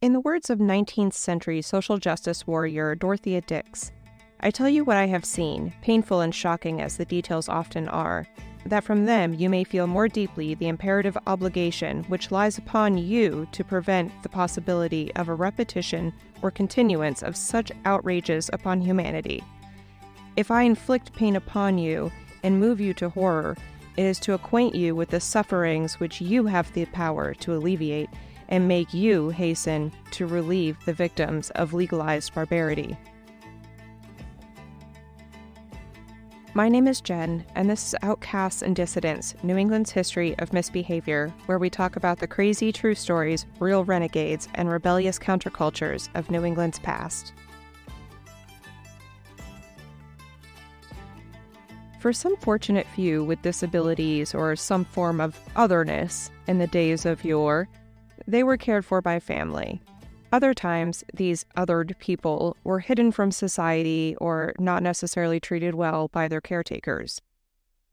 In the words of 19th century social justice warrior Dorothea Dix, I tell you what I have seen, painful and shocking as the details often are, that from them you may feel more deeply the imperative obligation which lies upon you to prevent the possibility of a repetition or continuance of such outrages upon humanity. If I inflict pain upon you and move you to horror, it is to acquaint you with the sufferings which you have the power to alleviate and make you hasten to relieve the victims of legalized barbarity. My name is Jen, and this is Outcasts and Dissidents, New England's History of Misbehavior, where we talk about the crazy true stories, real renegades, and rebellious countercultures of New England's past. For some fortunate few with disabilities or some form of otherness in the days of yore, they were cared for by family. Other times, these othered people were hidden from society or not necessarily treated well by their caretakers.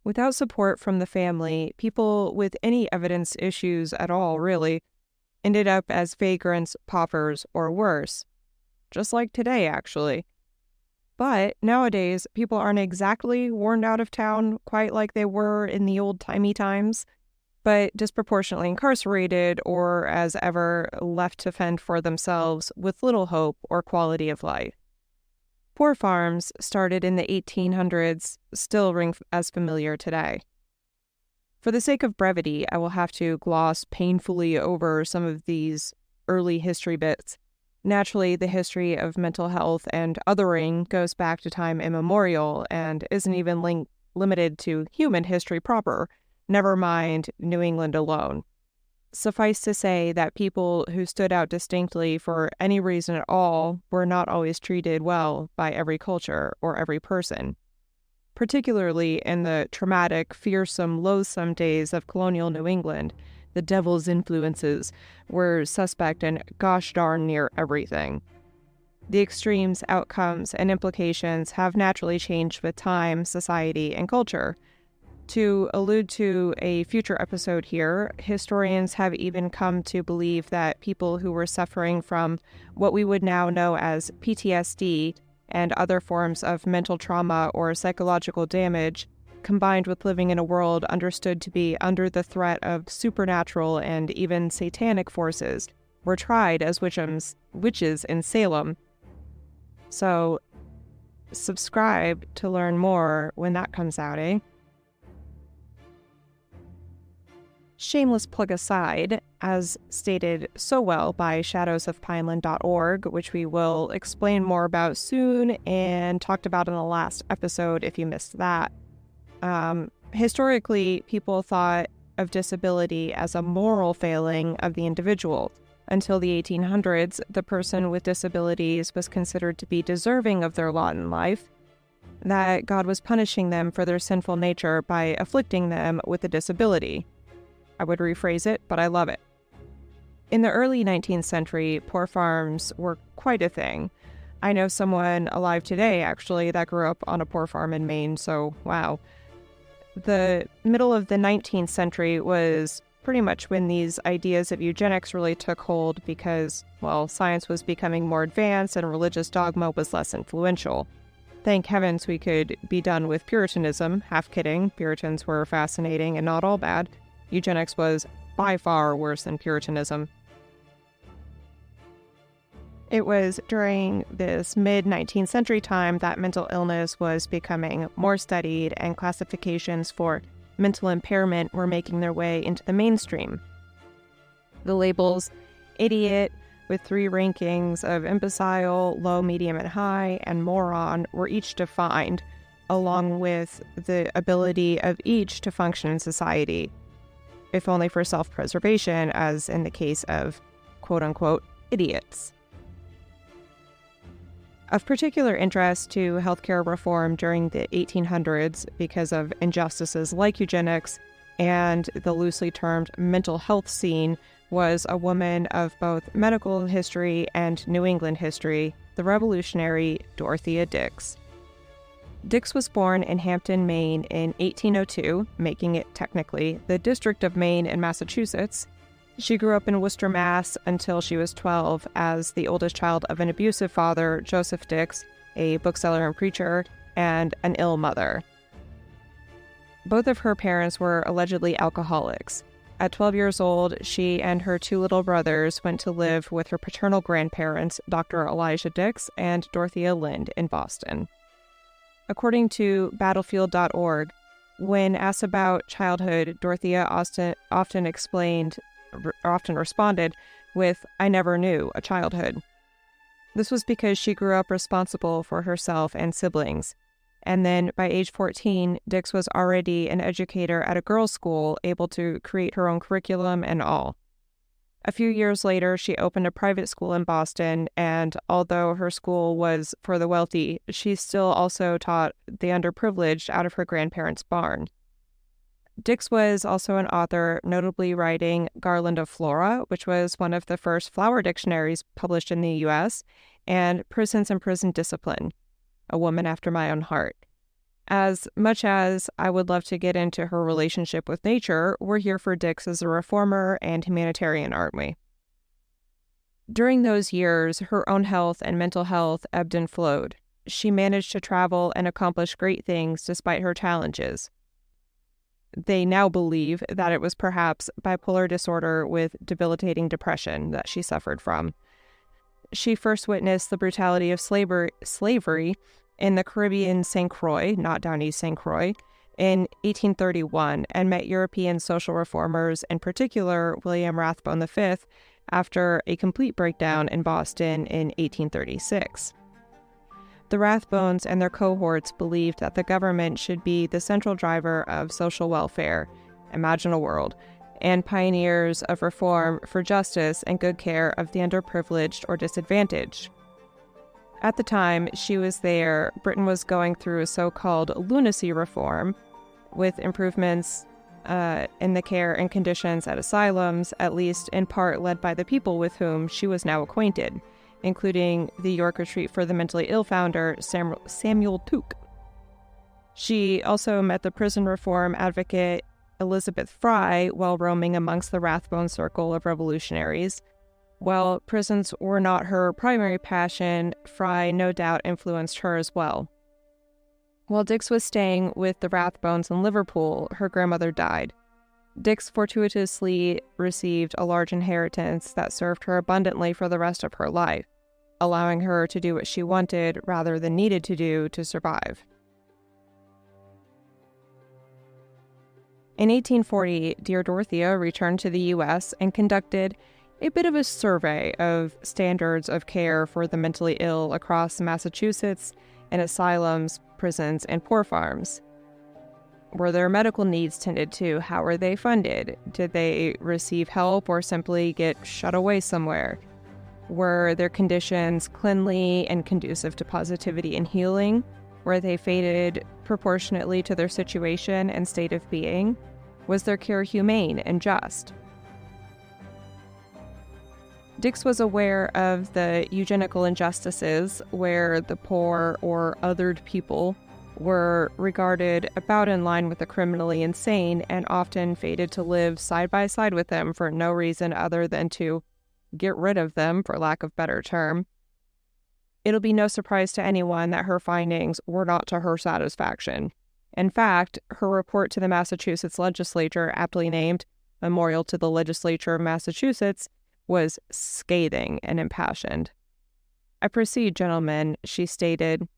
Without support from the family, people with any evidence issues at all, really, ended up as vagrants, paupers, or worse. Just like today, actually. But nowadays, people aren't exactly warned out of town quite like they were in the old-timey times, but disproportionately incarcerated or, as ever, left to fend for themselves with little hope or quality of life. Poor farms, started in the 1800s, still ring as familiar today. For the sake of brevity, I will have to gloss painfully over some of these early history bits. Naturally, the history of mental health and othering goes back to time immemorial and isn't even limited to human history proper, never mind New England alone. Suffice to say that people who stood out distinctly for any reason at all were not always treated well by every culture or every person. Particularly in the traumatic, fearsome, loathsome days of colonial New England, the devil's influences were suspect in gosh darn near everything. The extremes, outcomes, and implications have naturally changed with time, society, and culture. To allude to a future episode here, historians have even come to believe that people who were suffering from what we would now know as PTSD and other forms of mental trauma or psychological damage, combined with living in a world understood to be under the threat of supernatural and even satanic forces, were tried as witches in Salem. So, subscribe to learn more when that comes out, eh? Shameless plug aside, as stated so well by shadowsofpineland.org, which we will explain more about soon and talked about in the last episode if you missed that. Historically, people thought of disability as a moral failing of the individual. Until the 1800s, the person with disabilities was considered to be deserving of their lot in life, that God was punishing them for their sinful nature by afflicting them with a disability. I would rephrase it, but I love it. In the early 19th century, poor farms were quite a thing. I know someone alive today, actually, that grew up on a poor farm in Maine, so wow. The middle of the 19th century was pretty much when these ideas of eugenics really took hold because, well, science was becoming more advanced and religious dogma was less influential. Thank heavens we could be done with Puritanism. Half kidding, Puritans were fascinating and not all bad. Eugenics was by far worse than Puritanism. It was during this mid-19th century time that mental illness was becoming more studied and classifications for mental impairment were making their way into the mainstream. The labels idiot, with 3 rankings of imbecile, low, medium, and high, and moron were each defined, along with the ability of each to function in society, if only for self-preservation, as in the case of quote-unquote idiots. Of particular interest to healthcare reform during the 1800s because of injustices like eugenics and the loosely termed mental health scene was a woman of both medical history and New England history, the revolutionary Dorothea Dix. Dix was born in Hampton, Maine in 1802, making it technically the District of Maine in Massachusetts, She grew up in Worcester, Mass. Until she was 12 as the oldest child of an abusive father, Joseph Dix, a bookseller and preacher, and an ill mother. Both of her parents were allegedly alcoholics. At 12 years old, she and her two little brothers went to live with her paternal grandparents, Dr. Elijah Dix and Dorothea Lind, in Boston. According to battlefield.org, when asked about childhood, Dorothea often responded with, "I never knew a childhood." This was because she grew up responsible for herself and siblings. And then by age 14, Dix was already an educator at a girls' school, able to create her own curriculum and all. A few years later, she opened a private school in Boston, and although her school was for the wealthy, she still also taught the underprivileged out of her grandparents' barn. Dix was also an author, notably writing Garland of Flora, which was one of the first flower dictionaries published in the U.S., and Prisons and Prison Discipline, A Woman After My Own Heart. As much as I would love to get into her relationship with nature, we're here for Dix as a reformer and humanitarian, aren't we? During those years, her own health and mental health ebbed and flowed. She managed to travel and accomplish great things despite her challenges. They now believe that it was perhaps bipolar disorder with debilitating depression that she suffered from. She first witnessed the brutality of slavery in the Caribbean St. Croix, not down East St. Croix, in 1831, and met European social reformers, in particular William Rathbone V, after a complete breakdown in Boston in 1836. The Rathbones and their cohorts believed that the government should be the central driver of social welfare, imagine a world, and pioneers of reform for justice and good care of the underprivileged or disadvantaged. At the time she was there, Britain was going through a so-called lunacy reform, with improvements in the care and conditions at asylums, at least in part led by the people with whom she was now acquainted, including the York Retreat for the Mentally Ill founder, Samuel Tuke. She also met the prison reform advocate Elizabeth Fry while roaming amongst the Rathbone circle of revolutionaries. While prisons were not her primary passion, Fry no doubt influenced her as well. While Dix was staying with the Rathbones in Liverpool, her grandmother died. Dix fortuitously received a large inheritance that served her abundantly for the rest of her life, allowing her to do what she wanted rather than needed to do to survive. In 1840, Dear Dorothea returned to the U.S. and conducted a bit of a survey of standards of care for the mentally ill across Massachusetts in asylums, prisons, and poor farms. Were their medical needs tended to? How were they funded? Did they receive help or simply get shut away somewhere? Were their conditions cleanly and conducive to positivity and healing? Were they fated proportionately to their situation and state of being? Was their care humane and just? Dix was aware of the eugenical injustices where the poor or othered people were regarded about in line with the criminally insane and often fated to live side by side with them for no reason other than to get rid of them, for lack of better term. It'll be no surprise to anyone that her findings were not to her satisfaction. In fact, her report to the Massachusetts legislature, aptly named Memorial to the Legislature of Massachusetts, was scathing and impassioned. "I proceed, gentlemen," she stated,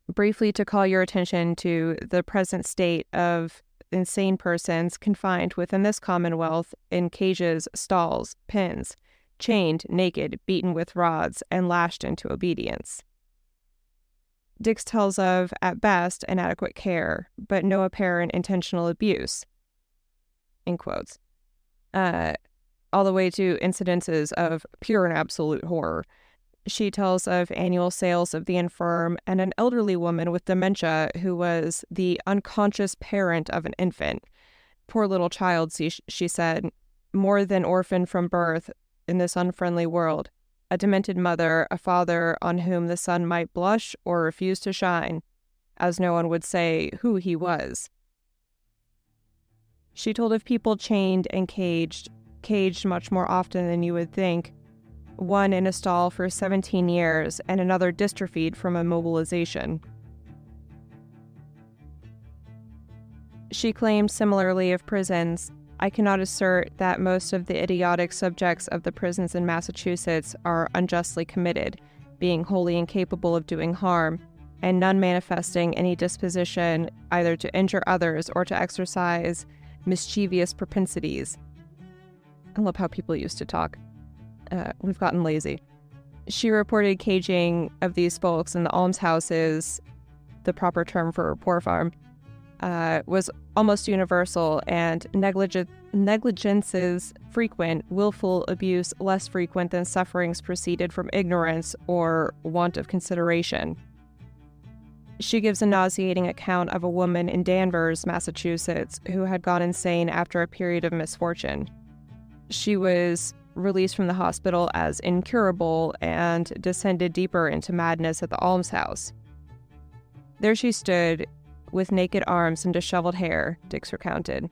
"briefly to call your attention to the present state of insane persons confined within this Commonwealth in cages, stalls, pens, chained, naked, beaten with rods, and lashed into obedience." Dix tells of, at best, inadequate care, but no apparent intentional abuse, in quotes, all the way to incidences of pure and absolute horror. She tells of annual sales of the infirm and an elderly woman with dementia who was the unconscious parent of an infant. "Poor little child," she said, "more than orphaned from birth in this unfriendly world. A demented mother, a father on whom the sun might blush or refuse to shine, as no one would say who he was." She told of people chained and caged caged much more often than you would think, one in a stall for 17 years and another dystrophied from immobilization. She claimed similarly of prisons, "I cannot assert that most of the idiotic subjects of the prisons in Massachusetts are unjustly committed, being wholly incapable of doing harm, and none manifesting any disposition either to injure others or to exercise mischievous propensities." I love how people used to talk. We've gotten lazy. She reported caging of these folks in the almshouses, the proper term for a poor farm, was almost universal, and negligences frequent, willful abuse less frequent than sufferings proceeded from ignorance or want of consideration. She gives a nauseating account of a woman in Danvers, Massachusetts, who had gone insane after a period of misfortune. She was released from the hospital as incurable and descended deeper into madness at the almshouse. There she stood, with naked arms and disheveled hair, Dix recounted.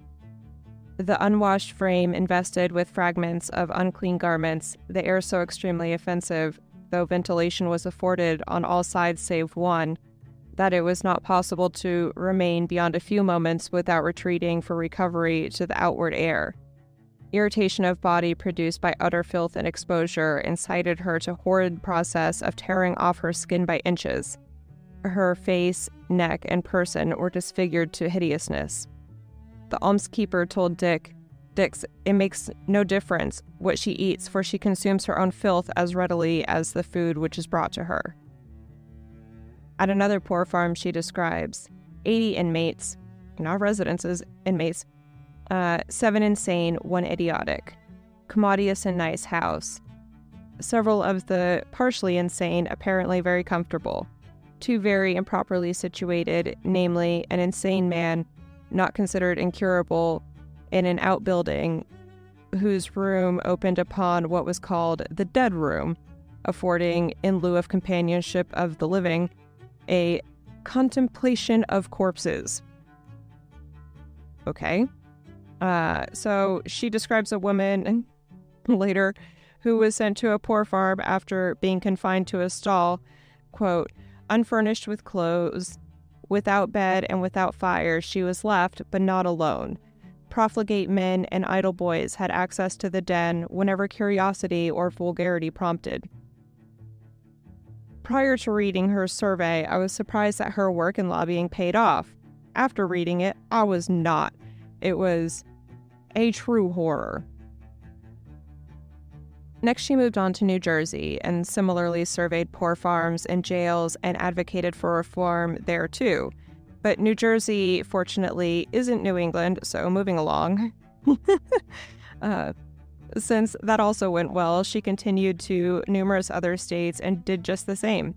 The unwashed frame invested with fragments of unclean garments, the air so extremely offensive, though ventilation was afforded on all sides save one, that it was not possible to remain beyond a few moments without retreating for recovery to the outward air. Irritation of body produced by utter filth and exposure incited her to horrid process of tearing off her skin by inches. Her face, neck, and person were disfigured to hideousness. The almskeeper told Dix, "It makes no difference what she eats, for she consumes her own filth as readily as the food which is brought to her." At another poor farm she describes 80 inmates, not residences, inmates, 7 insane, 1 idiotic. Commodious and nice house. Several of the partially insane apparently very comfortable. 2 very improperly situated, namely an insane man, not considered incurable, in an outbuilding whose room opened upon what was called the dead room, affording, in lieu of companionship of the living, a contemplation of corpses. Okay. So she describes a woman later who was sent to a poor farm after being confined to a stall, quote, "Unfurnished with clothes, without bed and without fire, she was left, but not alone. Profligate men and idle boys had access to the den whenever curiosity or vulgarity prompted." Prior to reading her survey, I was surprised that her work in lobbying paid off. After reading it, I was not. It was a true horror. Next, she moved on to New Jersey and similarly surveyed poor farms and jails and advocated for reform there too. But New Jersey, fortunately, isn't New England, so moving along. Since that also went well, she continued to numerous other states and did just the same.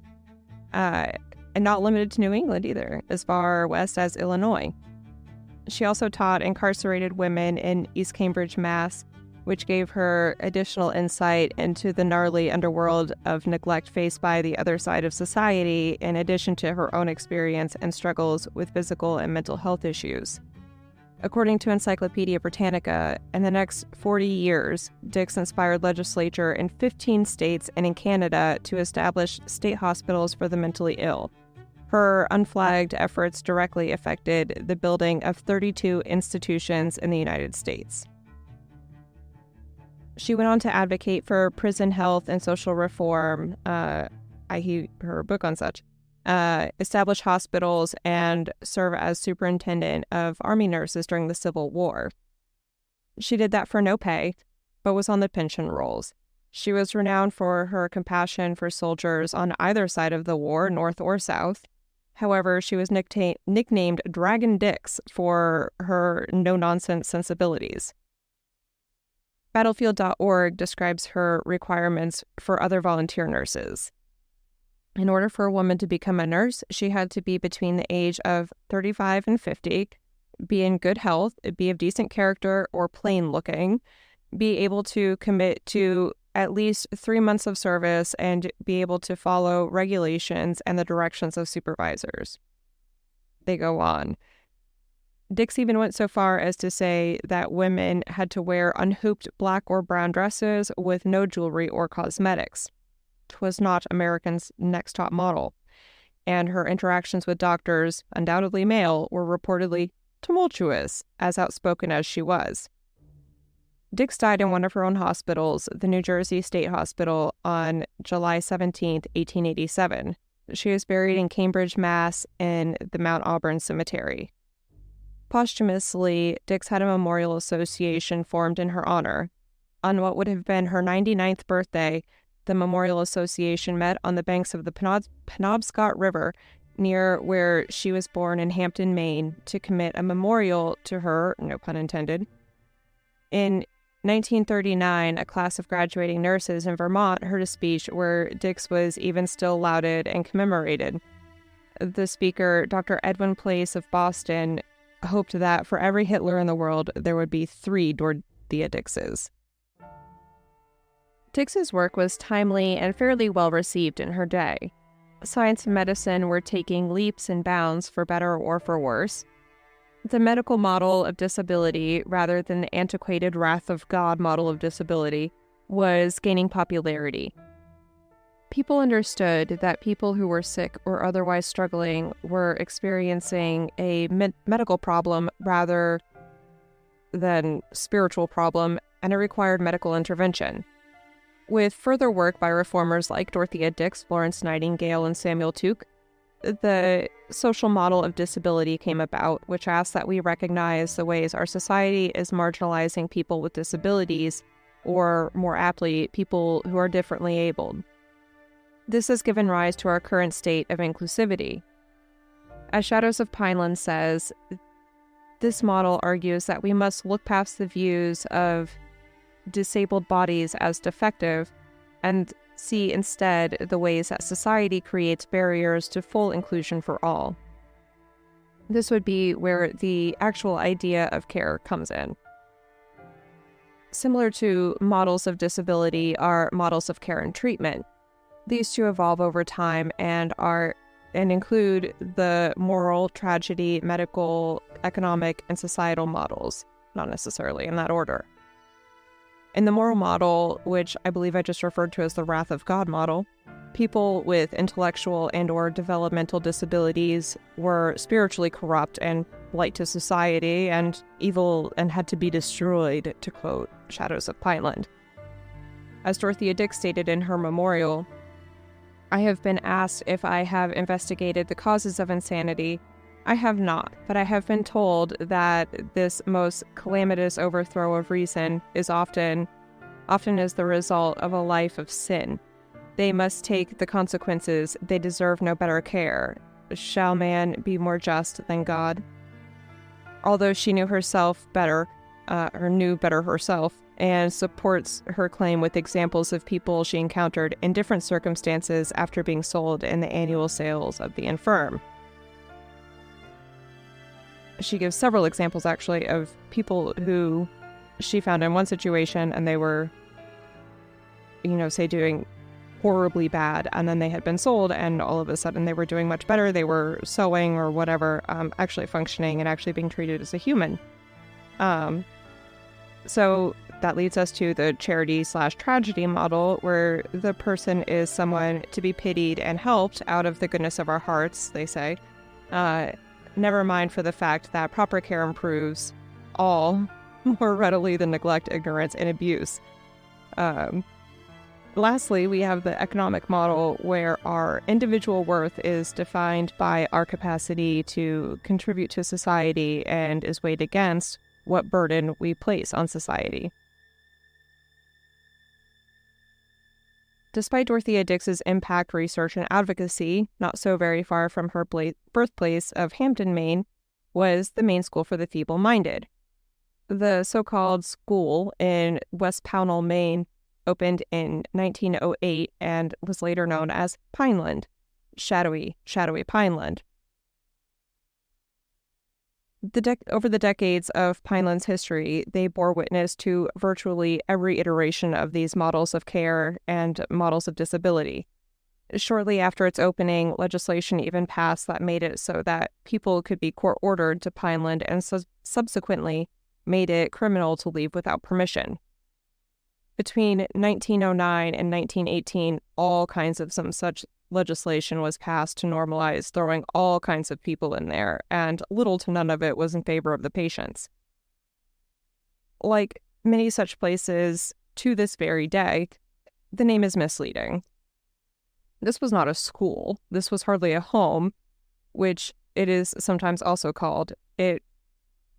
And not limited to New England either, as far west as Illinois. She also taught incarcerated women in East Cambridge, Mass., which gave her additional insight into the gnarly underworld of neglect faced by the other side of society, in addition to her own experience and struggles with physical and mental health issues. According to Encyclopedia Britannica, in the next 40 years, Dix inspired legislature in 15 states and in Canada to establish state hospitals for the mentally ill. Her unflagged efforts directly affected the building of 32 institutions in the United States. She went on to advocate for prison health and social reform, i.e. her book on such, establish hospitals, and serve as superintendent of Army nurses during the Civil War. She did that for no pay, but was on the pension rolls. She was renowned for her compassion for soldiers on either side of the war, North or South. However, she was nicknamed Dragon Dix for her no-nonsense sensibilities. Battlefield.org describes her requirements for other volunteer nurses. In order for a woman to become a nurse, she had to be between the age of 35 and 50, be in good health, be of decent character or plain looking, be able to commit to at least 3 months of service, and be able to follow regulations and the directions of supervisors. They go on. Dix even went so far as to say that women had to wear unhooped black or brown dresses with no jewelry or cosmetics. 'Twas not American's next top model, and her interactions with doctors, undoubtedly male, were reportedly tumultuous, as outspoken as she was. Dix died in one of her own hospitals, the New Jersey State Hospital, on July 17, 1887. She was buried in Cambridge, Mass. In the Mount Auburn Cemetery. Posthumously, Dix had a memorial association formed in her honor. On what would have been her 99th birthday, the Memorial Association met on the banks of the Penobscot River near where she was born in Hampton, Maine, to commit a memorial to her, no pun intended. In 1939, a class of graduating nurses in Vermont heard a speech where Dix was even still lauded and commemorated. The speaker, Dr. Edwin Place of Boston, hoped that for every Hitler in the world, there would be 3 Dorothea Dixes. Dix's work was timely and fairly well received in her day. Science and medicine were taking leaps and bounds for better or for worse. The medical model of disability, rather than the antiquated wrath of God model of disability, was gaining popularity. People understood that people who were sick or otherwise struggling were experiencing a medical problem rather than spiritual problem, and it required medical intervention. With further work by reformers like Dorothea Dix, Florence Nightingale, and Samuel Tuke, the social model of disability came about, which asks that we recognize the ways our society is marginalizing people with disabilities, or more aptly, people who are differently abled. This has given rise to our current state of inclusivity. As Shackles of Pineland says, this model argues that we must look past the views of disabled bodies as defective and see instead the ways that society creates barriers to full inclusion for all. This would be where the actual idea of care comes in. Similar to models of disability are models of care and treatment. These two evolve over time and include the moral, tragedy, medical, economic, and societal models, not necessarily in that order. In the moral model, which I believe I just referred to as the wrath of God model, people with intellectual and/or developmental disabilities were spiritually corrupt and blight to society and evil and had to be destroyed, to quote Shackles of Pineland. As Dorothea Dix stated in her memorial, "I have been asked if I have investigated the causes of insanity. I have not, but I have been told that this most calamitous overthrow of reason is often is the result of a life of sin. They must take the consequences. They deserve no better care. Shall man be more just than God?" Although she knew herself better, herself, and supports her claim with examples of people she encountered in different circumstances after being sold in the annual sales of the infirm. She gives several examples, actually, of people who she found in one situation and they were, say doing horribly bad, and then they had been sold and all of a sudden they were doing much better. They were sewing or whatever, actually functioning and actually being treated as a human. So that leads us to the charity/tragedy model, where the person is someone to be pitied and helped out of the goodness of our hearts, they say. Never mind for the fact that proper care improves all more readily than neglect, ignorance, and abuse. Lastly, we have the economic model, where our individual worth is defined by our capacity to contribute to society and is weighed against what burden we place on society. Despite Dorothea Dix's impact, research, and advocacy, not so very far from her birthplace of Hampton, Maine, was the Maine School for the Feeble-Minded. The so-called school in West Pownell, Maine, opened in 1908 and was later known as Pineland, shadowy Pineland. Over the decades of Pineland's history, they bore witness to virtually every iteration of these models of care and models of disability. Shortly after its opening, legislation even passed that made it so that people could be court-ordered to Pineland and subsequently made it criminal to leave without permission. Between 1909 and 1918, all kinds of some such legislation was passed to normalize throwing all kinds of people in there, and little to none of it was in favor of the patients. Like many such places to this very day, the name is misleading. This was not a school. This was hardly a home, which it is sometimes also called. It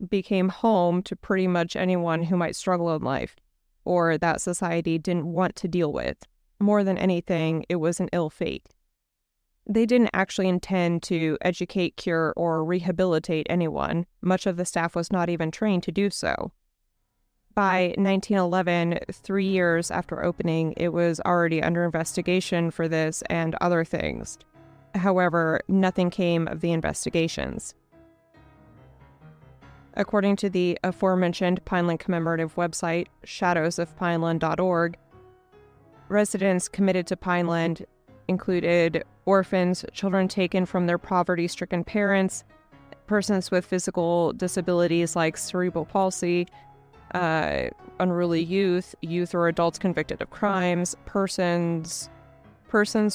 became home to pretty much anyone who might struggle in life or that society didn't want to deal with. More than anything, it was an ill fate. They didn't actually intend to educate, cure, or rehabilitate anyone. Much of the staff was not even trained to do so. By 1911, 3 years after opening, it was already under investigation for this and other things. However, nothing came of the investigations. According to the aforementioned Pineland commemorative website, shadowsofpineland.org, residents committed to Pineland included orphans, children taken from their poverty-stricken parents, persons with physical disabilities like cerebral palsy, unruly youth or adults convicted of crimes, persons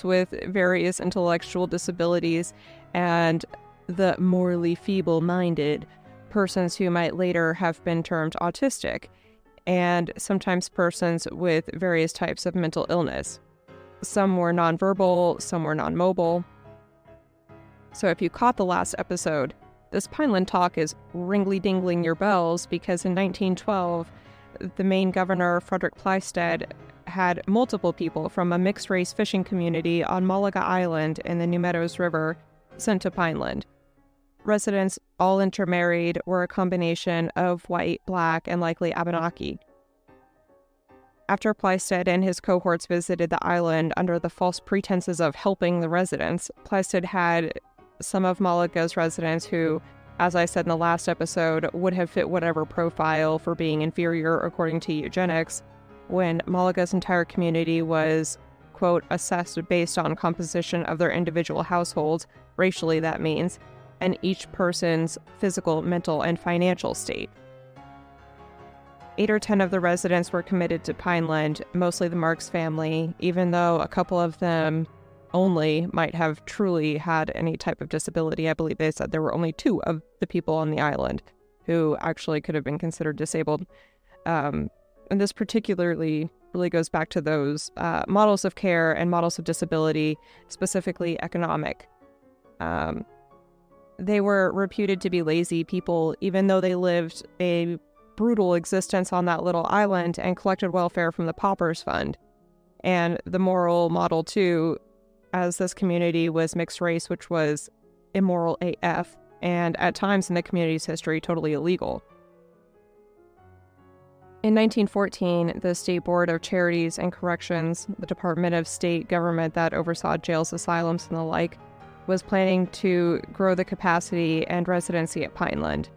with various intellectual disabilities, and the morally feeble-minded, persons who might later have been termed autistic, and sometimes persons with various types of mental illness. Some were nonverbal, some were non-mobile. So if you caught the last episode, this Pineland talk is ringly-dingling your bells because in 1912, the Maine governor, Frederick Plystad, had multiple people from a mixed-race fishing community on Malaga Island in the New Meadows River sent to Pineland. Residents, all intermarried, were a combination of white, black, and likely Abenaki. After Plystad and his cohorts visited the island under the false pretenses of helping the residents, Plystad had some of Malaga's residents who, as I said in the last episode, would have fit whatever profile for being inferior according to eugenics, when Malaga's entire community was, quote, assessed based on composition of their individual households, racially that means, and each person's physical, mental, and financial state. 8 or 10 of the residents were committed to Pineland, mostly the Marks family, even though a couple of them only might have truly had any type of disability. I believe they said there were only 2 of the people on the island who actually could have been considered disabled. And this particularly really goes back to those models of care and models of disability, specifically economic. They were reputed to be lazy people, even though they lived a brutal existence on that little island and collected welfare from the Paupers Fund. And the moral model, too, as this community was mixed race, which was immoral AF, and at times in the community's history, totally illegal. In 1914, the State Board of Charities and Corrections, the Department of State government that oversaw jails, asylums, and the like, was planning to grow the capacity and residency at Pineland.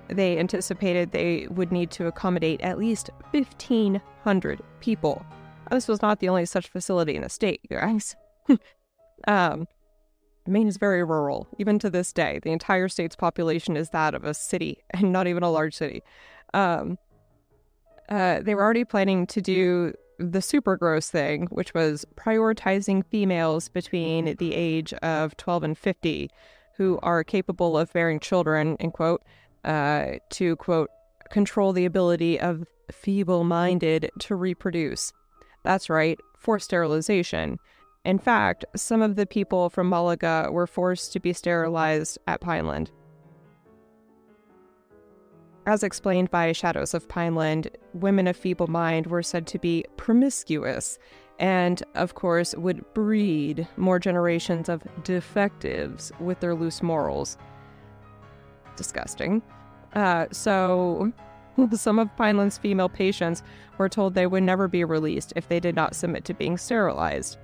They anticipated they would need to accommodate at least 1,500 people. This was not the only such facility in the state, you guys. Maine is very rural, even to this day. The entire state's population is that of a city, and not even a large city. They were already planning to do the super gross thing, which was prioritizing females between the age of 12 and 50 who are capable of bearing children, in quote, to, quote, control the ability of feeble-minded to reproduce. That's right, forced sterilization. In fact, some of the people from Malaga were forced to be sterilized at Pineland. As explained by Shadows of Pineland, women of feeble mind were said to be promiscuous and, of course, would breed more generations of defectives with their loose morals. Disgusting. So some of Pineland's female patients were told they would never be released if they did not submit to being sterilized.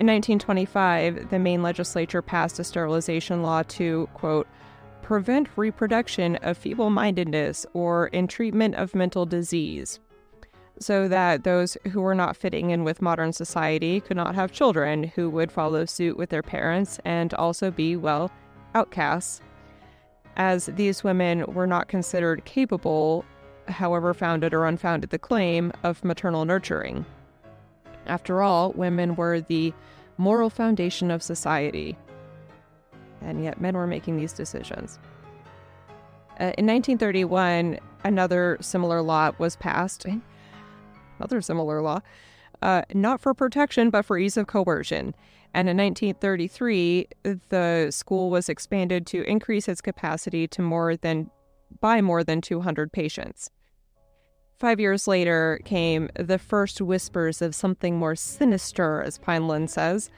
In 1925, the Maine legislature passed a sterilization law to, quote, prevent reproduction of feeble-mindedness or in treatment of mental disease. so that those who were not fitting in with modern society could not have children who would follow suit with their parents and also be, well, outcasts, as these women were not considered capable, however founded or unfounded the claim, of maternal nurturing. After all, women were the moral foundation of society, and yet men were making these decisions. In 1931, another similar law was passed. Another similar law, not for protection, but for ease of coercion. And in 1933, the school was expanded to increase its capacity to by more than 200 patients. 5 years later came the first whispers of something more sinister, as Pineland says.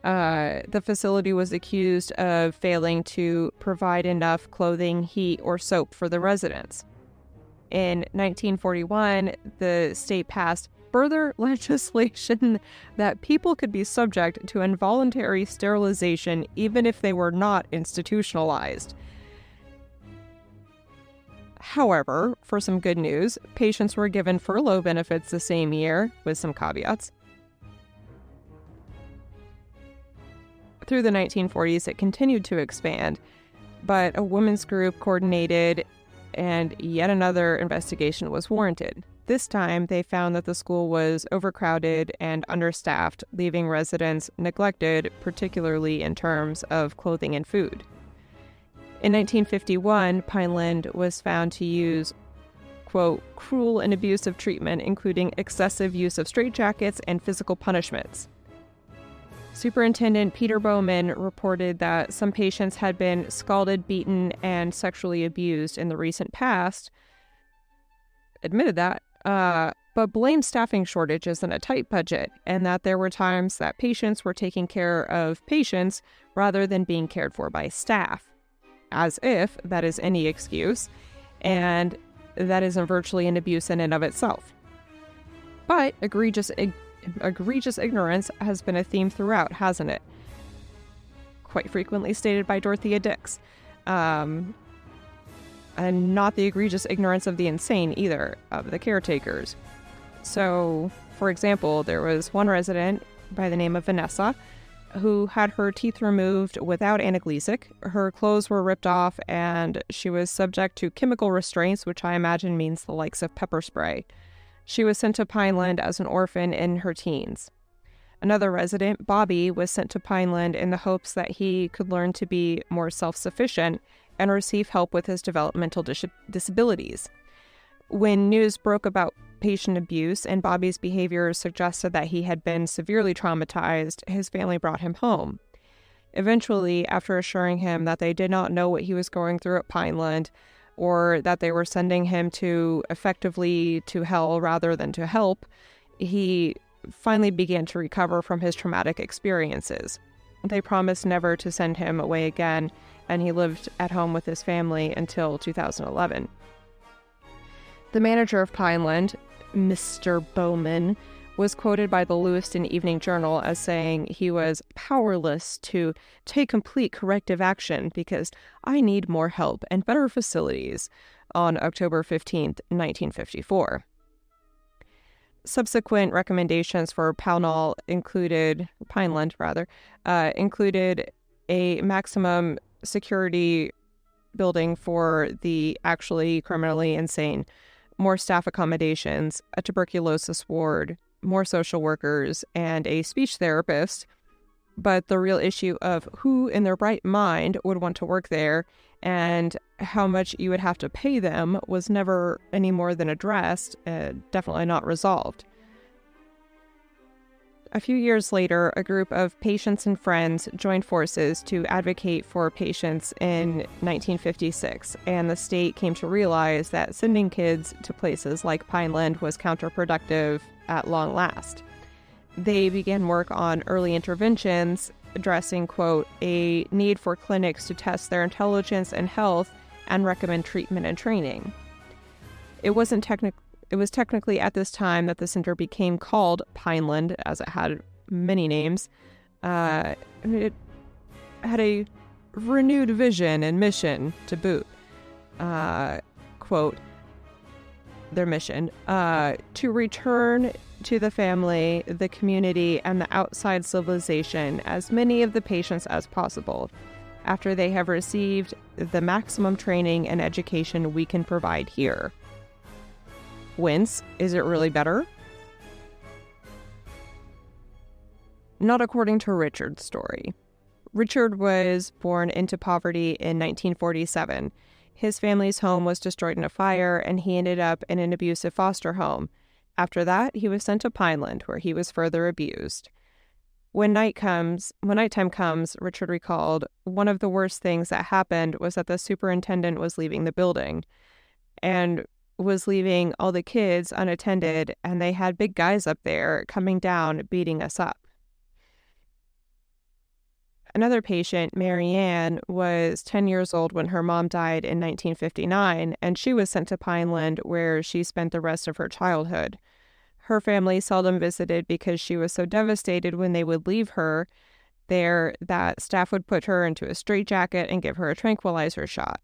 The facility was accused of failing to provide enough clothing, heat, or soap for the residents. In 1941, the state passed further legislation that people could be subject to involuntary sterilization even if they were not institutionalized. However, for some good news, patients were given furlough benefits the same year, with some caveats. Through the 1940s, it continued to expand, but a women's group coordinated and yet another investigation was warranted. This time, they found that the school was overcrowded and understaffed, leaving residents neglected, particularly in terms of clothing and food. In 1951, Pineland was found to use, quote, cruel and abusive treatment, including excessive use of straitjackets and physical punishments. Superintendent Peter Bowman reported that some patients had been scalded, beaten, and sexually abused in the recent past, admitted that, but blamed staffing shortages and a tight budget, and that there were times that patients were taking care of patients rather than being cared for by staff, as if that is any excuse, and that isn't virtually an abuse in and of itself. But egregious ignorance has been a theme throughout, hasn't it? Quite frequently stated by Dorothea Dix. And not the egregious ignorance of the insane either, of the caretakers. So, for example, there was one resident by the name of Vanessa who had her teeth removed without analgesic, her clothes were ripped off, and she was subject to chemical restraints, which I imagine means the likes of pepper spray. She was sent to Pineland as an orphan in her teens. Another resident, Bobby, was sent to Pineland in the hopes that he could learn to be more self-sufficient and receive help with his developmental disabilities. When news broke about patient abuse and Bobby's behavior suggested that he had been severely traumatized, his family brought him home. Eventually, after assuring him that they did not know what he was going through at Pineland, or that they were sending him effectively to hell rather than to help, he finally began to recover from his traumatic experiences. They promised never to send him away again, and he lived at home with his family until 2011. The manager of Pineland, Mr. Bowman, was quoted by the Lewiston Evening Journal as saying he was powerless to take complete corrective action because I need more help and better facilities on October 15th, 1954. Subsequent recommendations for Pineland included a maximum security building for the actually criminally insane, more staff accommodations, a tuberculosis ward, more social workers, and a speech therapist. But the real issue of who in their right mind would want to work there and how much you would have to pay them was never any more than addressed, definitely not resolved. A few years later, a group of patients and friends joined forces to advocate for patients in 1956, and the state came to realize that sending kids to places like Pineland was counterproductive at long last. They began work on early interventions, addressing, quote, a need for clinics to test their intelligence and health and recommend treatment and training. It was technically at this time that the center became called Pineland, as it had many names. It had a renewed vision and mission to boot. Quote, their mission, to return to the family, the community, and the outside civilization as many of the patients as possible after they have received the maximum training and education we can provide here. Whence, is it really better? Not according to Richard's story. Richard was born into poverty in 1947. His family's home was destroyed in a fire, and he ended up in an abusive foster home. After that, he was sent to Pineland, where he was further abused. When nighttime comes, Richard recalled, one of the worst things that happened was that the superintendent was leaving the building and was leaving all the kids unattended, and they had big guys up there coming down, beating us up. Another patient, Marianne, was 10 years old when her mom died in 1959, and she was sent to Pineland, where she spent the rest of her childhood. Her family seldom visited because she was so devastated when they would leave her there that staff would put her into a straitjacket and give her a tranquilizer shot.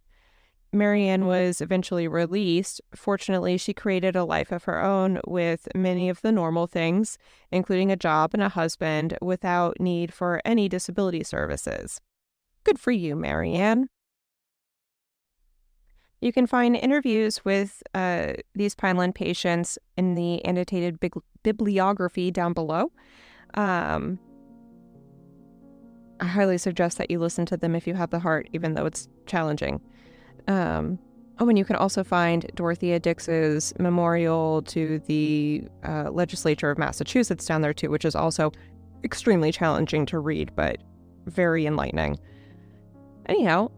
Marianne was eventually released. Fortunately, she created a life of her own with many of the normal things, including a job and a husband, without need for any disability services. Good for you, Marianne. You can find interviews with these Pineland patients in the annotated bibliography down below. I highly suggest that you listen to them if you have the heart, even though it's challenging. And you can also find Dorothea Dix's memorial to the legislature of Massachusetts down there too, which is also extremely challenging to read, but very enlightening. Anyhow,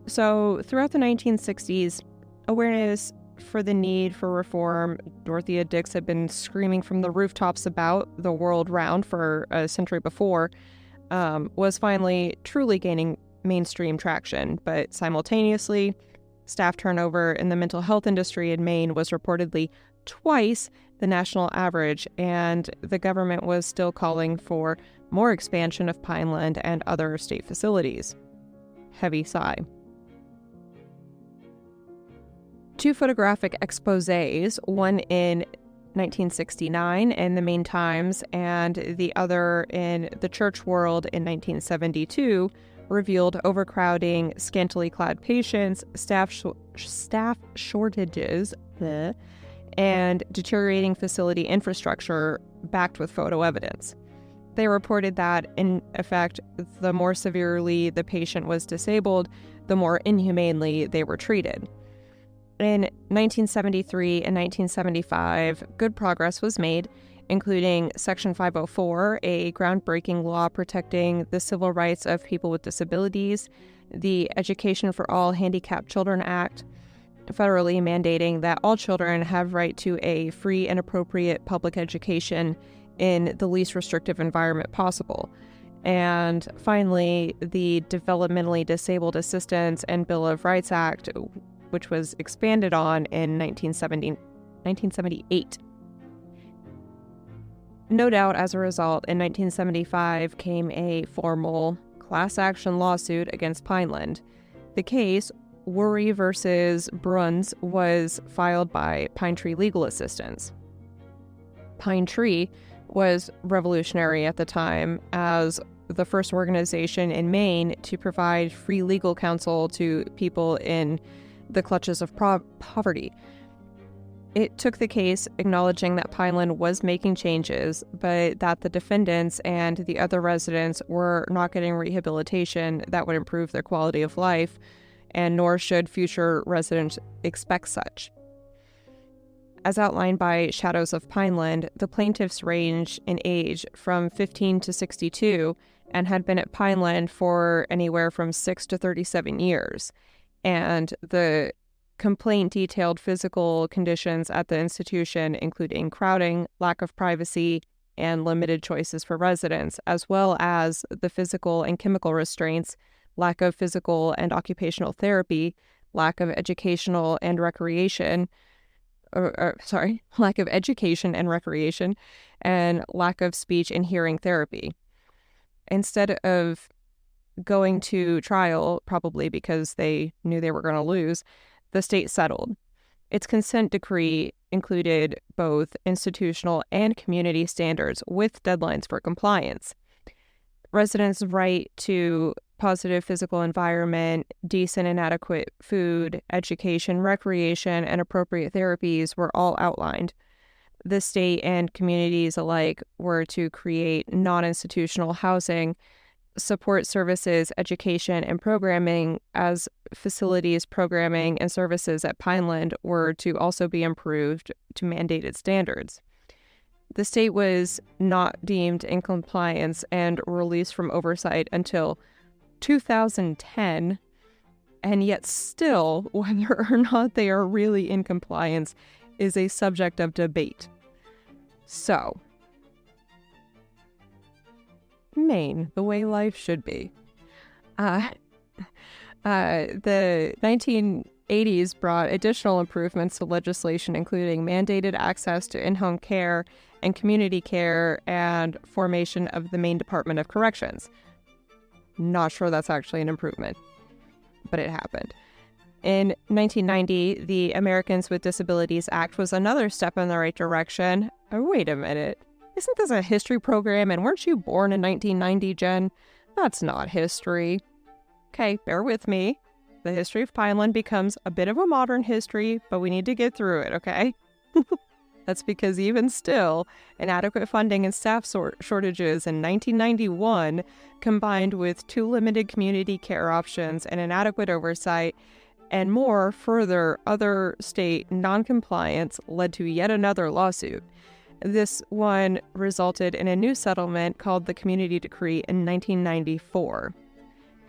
so throughout the 1960s, awareness for the need for reform Dorothea Dix had been screaming from the rooftops about the world round for a century before, was finally truly gaining mainstream traction. But simultaneously, staff turnover in the mental health industry in Maine was reportedly twice the national average, and the government was still calling for more expansion of Pineland and other state facilities. Heavy sigh. 2 photographic exposés, one in 1969 in the Maine Times and the other in the Church World in 1972, revealed overcrowding, scantily clad patients, staff shortages, and deteriorating facility infrastructure backed with photo evidence. They reported that, in effect, the more severely the patient was disabled, the more inhumanely they were treated. In 1973 and 1975, good progress was made, including Section 504, a groundbreaking law protecting the civil rights of people with disabilities, the Education for All Handicapped Children Act, federally mandating that all children have right to a free and appropriate public education in the least restrictive environment possible. And finally, the Developmentally Disabled Assistance and Bill of Rights Act, which was expanded on in 1978. No doubt, as a result, in 1975 came a formal class action lawsuit against Pineland. The case, Worry versus Bruns, was filed by Pine Tree Legal Assistance. Pine Tree was revolutionary at the time as the first organization in Maine to provide free legal counsel to people in the clutches of poverty. It took the case acknowledging that Pineland was making changes, but that the defendants and the other residents were not getting rehabilitation that would improve their quality of life, and nor should future residents expect such. As outlined by Shadows of Pineland, the plaintiffs range in age from 15 to 62 and had been at Pineland for anywhere from 6 to 37 years. And the complaint detailed physical conditions at the institution, including crowding, lack of privacy, and limited choices for residents, as well as the physical and chemical restraints, lack of physical and occupational therapy, lack of educational and recreation, lack of education and recreation, and lack of speech and hearing therapy. Instead of going to trial, probably because they knew they were going to lose, the state settled. Its consent decree included both institutional and community standards with deadlines for compliance. Residents' right to positive physical environment, decent and adequate food, education, recreation, and appropriate therapies were all outlined. The state and communities alike were to create non-institutional housing, support services, education, and programming, as facilities, programming, and services at Pineland were to also be improved to mandated standards. The state was not deemed in compliance and released from oversight until 2010, and yet still, whether or not they are really in compliance is a subject of debate. So, Maine, the way life should be. The 1980s brought additional improvements to legislation, including mandated access to in-home care and community care and formation of the Maine Department of Corrections. Not sure that's actually an improvement, but it happened. In 1990, the Americans with Disabilities Act was another step in the right direction. Oh, wait a minute. Isn't this a history program, and weren't you born in 1990, Jen? That's not history. Okay, bear with me. The history of Pineland becomes a bit of a modern history, but we need to get through it, okay? That's because even still, inadequate funding and staff shortages in 1991, combined with too limited community care options and inadequate oversight, and more further other state noncompliance, led to yet another lawsuit. This one resulted in a new settlement called the Community Decree in 1994.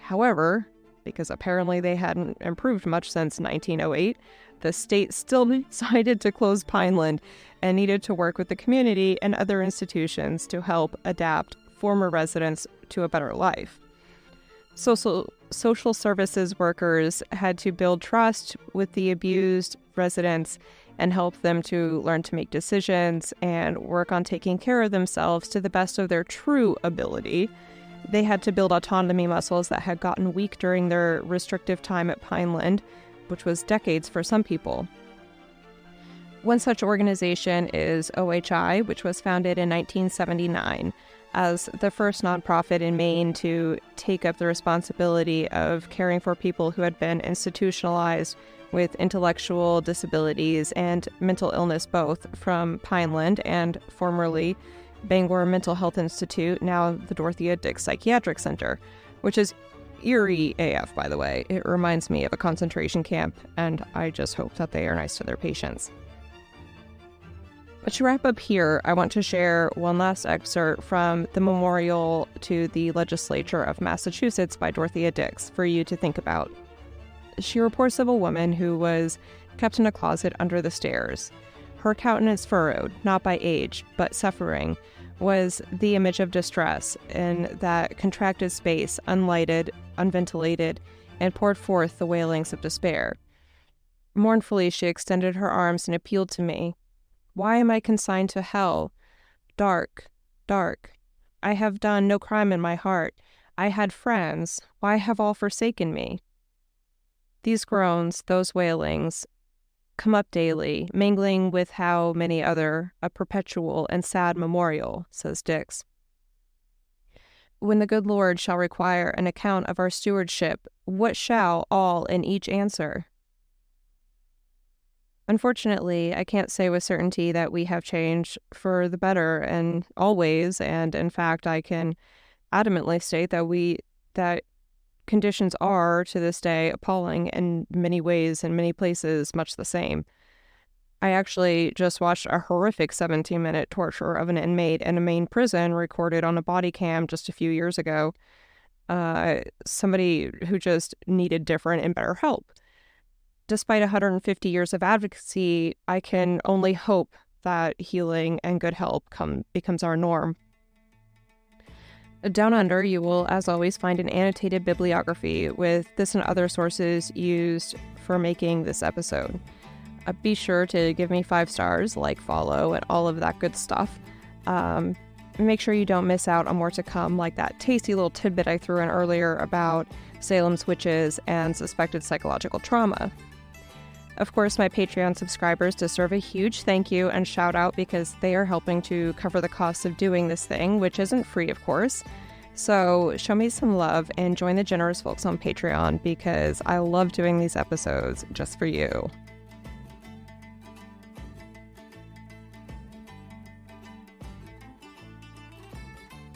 However, because apparently they hadn't improved much since 1908, the state still decided to close Pineland and needed to work with the community and other institutions to help adapt former residents to a better life. Social services workers had to build trust with the abused residents and help them to learn to make decisions and work on taking care of themselves to the best of their true ability. They had to build autonomy muscles that had gotten weak during their restrictive time at Pineland, which was decades for some people. One such organization is OHI, which was founded in 1979 as the first nonprofit in Maine to take up the responsibility of caring for people who had been institutionalized with intellectual disabilities and mental illness, both from Pineland and formerly Bangor Mental Health Institute, now the Dorothea Dick Psychiatric Center, which is eerie AF, by the way. It reminds me of a concentration camp, and I just hope that they are nice to their patients. But to wrap up here, I want to share one last excerpt from the Memorial to the Legislature of Massachusetts by Dorothea Dix for you to think about. She reports of a woman who was kept in a closet under the stairs. Her countenance furrowed, not by age, but suffering, was the image of distress in that contracted space, unlighted, unventilated, and poured forth the wailings of despair. Mournfully, she extended her arms and appealed to me. Why am I consigned to hell? Dark, dark. I have done no crime in my heart. I had friends. Why have all forsaken me? These groans, those wailings, come up daily, mingling with how many other, a perpetual and sad memorial, says Dix. When the good Lord shall require an account of our stewardship, what shall all and each answer? Unfortunately, I can't say with certainty that we have changed for the better and always, and in fact, I can adamantly state that conditions are, to this day, appalling in many ways, in many places, much the same. I actually just watched a horrific 17-minute torture of an inmate in a Maine prison recorded on a body cam just a few years ago. Somebody who just needed different and better help. Despite 150 years of advocacy, I can only hope that healing and good help becomes our norm. Down under, you will, as always, find an annotated bibliography with this and other sources used for making this episode. Be sure to give me 5 stars, like, follow, and all of that good stuff. Make sure you don't miss out on more to come, like that tasty little tidbit I threw in earlier about Salem's witches and suspected psychological trauma. Of course, my Patreon subscribers deserve a huge thank you and shout out because they are helping to cover the costs of doing this thing, which isn't free, of course. So show me some love and join the generous folks on Patreon because I love doing these episodes just for you.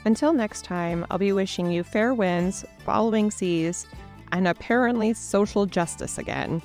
Until next time, I'll be wishing you fair winds, following seas, and apparently social justice again.